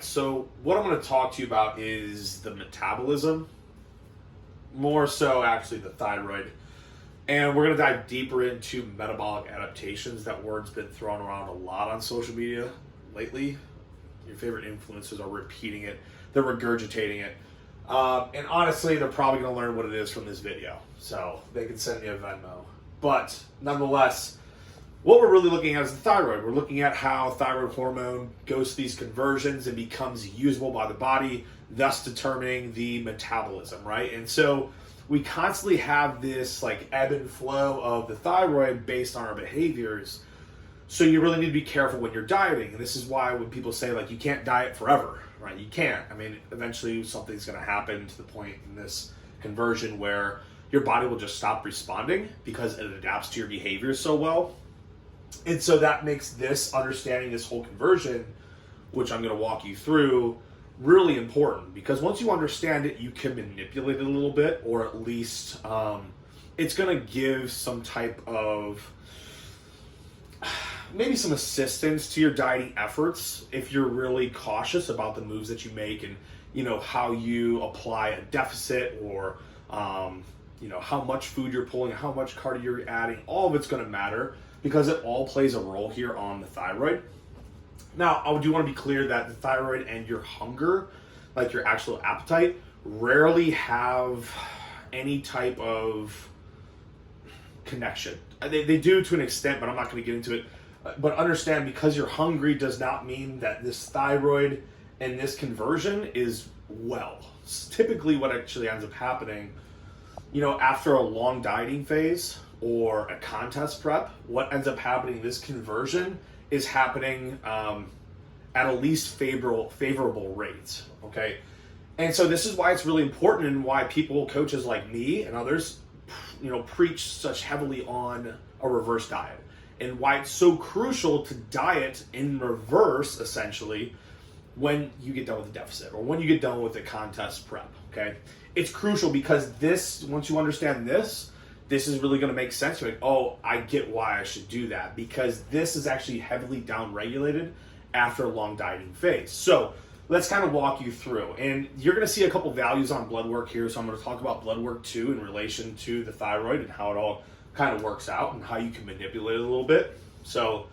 right, so what I'm going to talk to you about is the metabolism, more so actually the thyroid. And we're going to dive deeper into metabolic adaptations. That word's been thrown around a lot on social media lately. Your favorite influencers are repeating it, they're regurgitating it. And honestly, they're probably going to learn what it is from this video. So they can send me a Venmo. But nonetheless, what we're really looking at is the thyroid. We're looking at how thyroid hormone goes through these conversions and becomes usable by the body, thus determining the metabolism, right? And so we constantly have this like ebb and flow of the thyroid based on our behaviors. So you really need to be careful when you're dieting. And this is why when people say like you can't diet forever, right? You can't. I mean, eventually something's going to happen to the point in this conversion where your body will just stop responding because it adapts to your behavior so well. And so that makes this understanding this whole conversion, which I'm going to walk you through, really important, because once you understand it, you can manipulate it a little bit, or at least it's going to give some type of maybe some assistance to your dieting efforts if you're really cautious about the moves that you make and how you apply a deficit, or how much food you're pulling, how much cardio you're adding. All of it's going to matter because it all plays a role here on the thyroid. Now, I do want to be clear that the thyroid and your hunger, like your actual appetite, rarely have any type of connection. They do to an extent, but I'm not going to get into it. But understand, because you're hungry does not mean that this thyroid and this conversion is well. It's typically what actually ends up happening, after a long dieting phase or a contest prep, what ends up happening, this conversion is happening at a least favorable rates, okay? And so this is why it's really important, and why coaches like me and others, preach such heavily on a reverse diet, and why it's so crucial to diet in reverse, essentially, when you get done with the deficit or when you get done with the contest prep, okay? It's crucial because once you understand this is really going to make sense. You're like, oh, I get why I should do that, because this is actually heavily down-regulated after a long dieting phase. So let's kind of walk you through. And you're going to see a couple values on blood work here. So I'm going to talk about blood work too in relation to the thyroid and how it all kind of works out and how you can manipulate it a little bit. So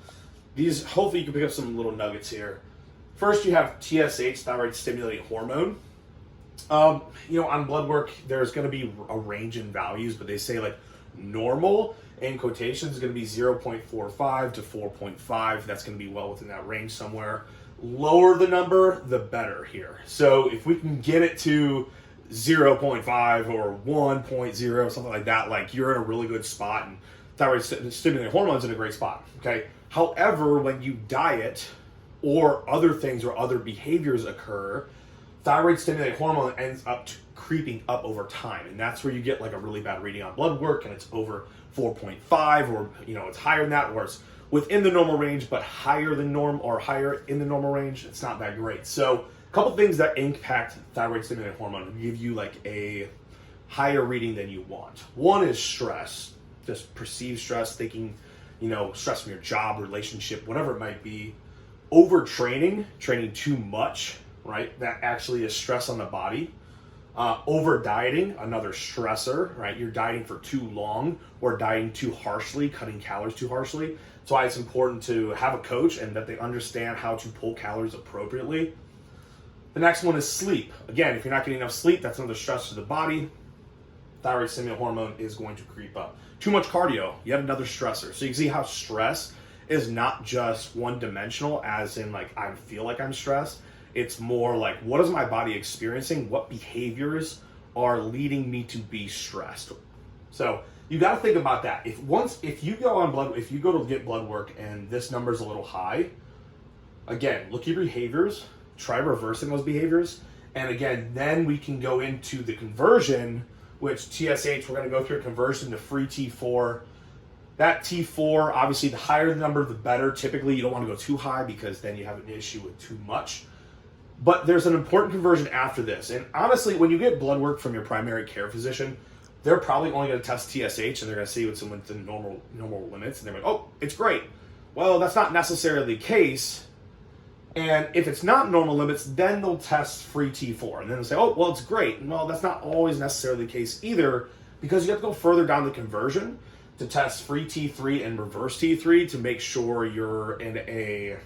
these, hopefully you can pick up some little nuggets here. First, you have TSH, thyroid stimulating hormone. On blood work, there's going to be a range in values, but they say like normal, in quotations, is going to be 0.45 to 4.5. That's going to be well within that range somewhere. Lower the number, the better here. So if we can get it to 0.5 or 1.0, something like that, like you're in a really good spot, and thyroid stimulating hormones in a great spot, okay? However, when you diet or other things or other behaviors occur, thyroid stimulating hormone ends up creeping up over time, and that's where you get like a really bad reading on blood work, and it's over 4.5, or it's higher than that, or it's within the normal range but higher than norm, or higher in the normal range. It's not that great. So a couple things that impact thyroid stimulating hormone give you like a higher reading than you want. One is stress, just perceived stress, thinking stress from your job, relationship, whatever it might be. Overtraining, training too much, right? That actually is stress on the body. Over dieting, another stressor, right? You're dieting for too long or dieting too harshly, cutting calories too harshly. That's why it's important to have a coach and that they understand how to pull calories appropriately. The next one is sleep. Again, if you're not getting enough sleep, that's another stress to the body. Thyroid stimulating hormone is going to creep up. Too much cardio, yet another stressor. So you can see how stress is not just one-dimensional, as in like I feel like I'm stressed. It's more like, what is my body experiencing? What behaviors are leading me to be stressed? So you got to think about that. If you go to get blood work and this number is a little high, again, look at your behaviors, try reversing those behaviors, and again, then we can go into the conversion, which TSH, we're going to go through a conversion to free T4. That T4, obviously, the higher the number, the better. Typically, you don't want to go too high because then you have an issue with too much. But there's an important conversion after this. And honestly, when you get blood work from your primary care physician, they're probably only going to test TSH, and they're going to see what's within normal limits. And they're like, oh, it's great. Well, that's not necessarily the case And if it's not normal limits, then they'll test free T4. And then they'll say, oh, well, it's great. Well, that's not always necessarily the case either, because you have to go further down the conversion to test free T3 and reverse T3 to make sure you're in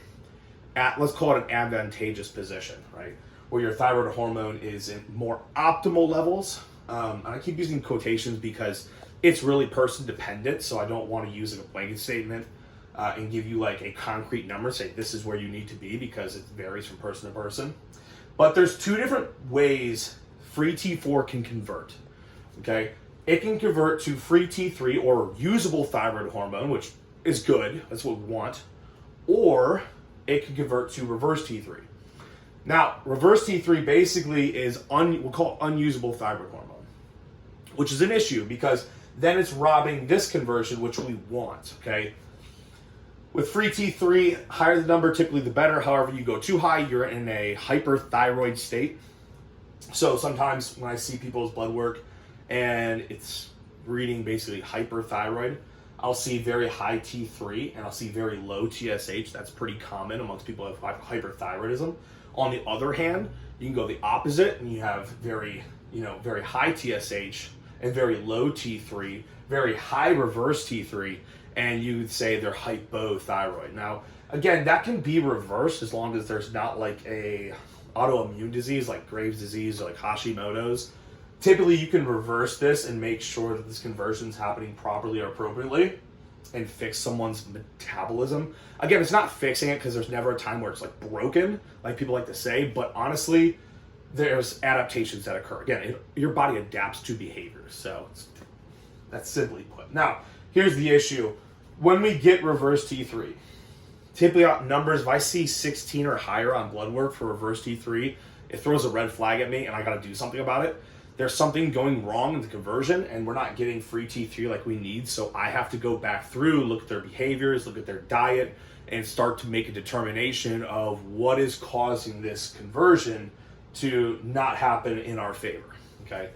let's call it an advantageous position, right? Where your thyroid hormone is in more optimal levels. And I keep using quotations because it's really person dependent, so I don't want to use a blanket statement and give you like a concrete number, say this is where you need to be, because it varies from person to person. But there's two different ways free T4 can convert, okay? It can convert to free T3 or usable thyroid hormone, which is good, that's what we want, or it can convert to reverse T3. Now, reverse T3 basically is we'll call it unusable thyroid hormone, which is an issue because then it's robbing this conversion, which we want, okay? With free T3, higher the number, typically the better. However, you go too high, you're in a hyperthyroid state. So sometimes when I see people's blood work and it's reading basically hyperthyroid, I'll see very high T3 and I'll see very low TSH. That's pretty common amongst people who have hyperthyroidism. On the other hand, you can go the opposite and you have very high TSH and very low T3, very high reverse T3, and you would say they're hypothyroid. Now, again, that can be reversed as long as there's not like a autoimmune disease like Graves' disease or like Hashimoto's. Typically, you can reverse this and make sure that this conversion is happening properly or appropriately and fix someone's metabolism. Again, it's not fixing it because there's never a time where it's like broken, like people like to say, but honestly, there's adaptations that occur. Again, your body adapts to behaviors, so that's simply put. Now, here's the issue. When we get reverse T3, typically out numbers, if I see 16 or higher on blood work for reverse T3, it throws a red flag at me and I got to do something about it. There's something going wrong in the conversion and we're not getting free T3 like we need, so I have to go back through, look at their behaviors, look at their diet, and start to make a determination of what is causing this conversion to not happen in our favor, okay?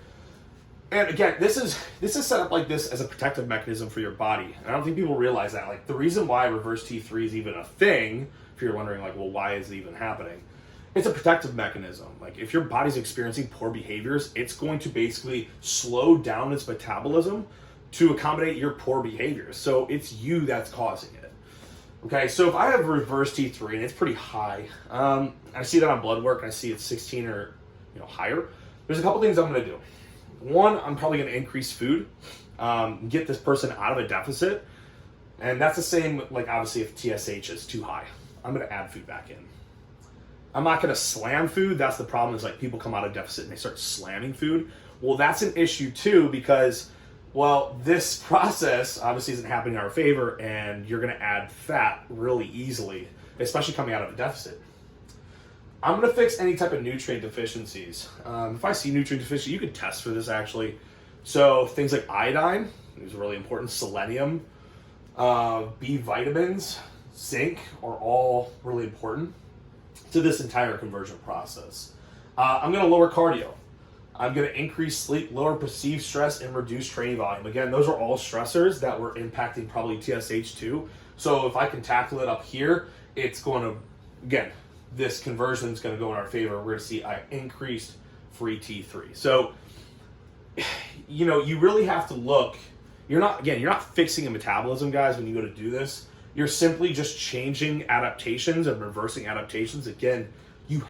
And again, this is set up like this as a protective mechanism for your body. And I don't think people realize that. Like the reason why reverse T3 is even a thing, if you're wondering like, well, why is it even happening? It's a protective mechanism. Like if your body's experiencing poor behaviors, it's going to basically slow down its metabolism to accommodate your poor behaviors. So it's you that's causing it. Okay, so if I have reverse T3 and it's pretty high, I see that on blood work and I see it's 16 or higher, there's a couple things I'm going to do. One, I'm probably going to increase food, get this person out of a deficit, and that's the same, like obviously if TSH is too high, I'm going to add food back in. I'm not going to slam food. That's the problem, is like people come out of deficit and they start slamming food. Well, that's an issue too because, well, this process obviously isn't happening in our favor and you're going to add fat really easily, especially coming out of a deficit. I'm going to fix any type of nutrient deficiencies. If I see nutrient deficiency, you can test for this actually. So things like iodine is really important, selenium, B vitamins, zinc are all really important to this entire conversion process. I'm going to lower cardio. I'm going to increase sleep, lower perceived stress, and reduce training volume. Again, those are all stressors that were impacting probably TSH too. So if I can tackle it up here, it's going to, again, this conversion is going to go in our favor. We're going to see increased free T3. So, you really have to look. You're not fixing a metabolism, guys, when you go to do this. You're simply just changing adaptations and reversing adaptations. Again,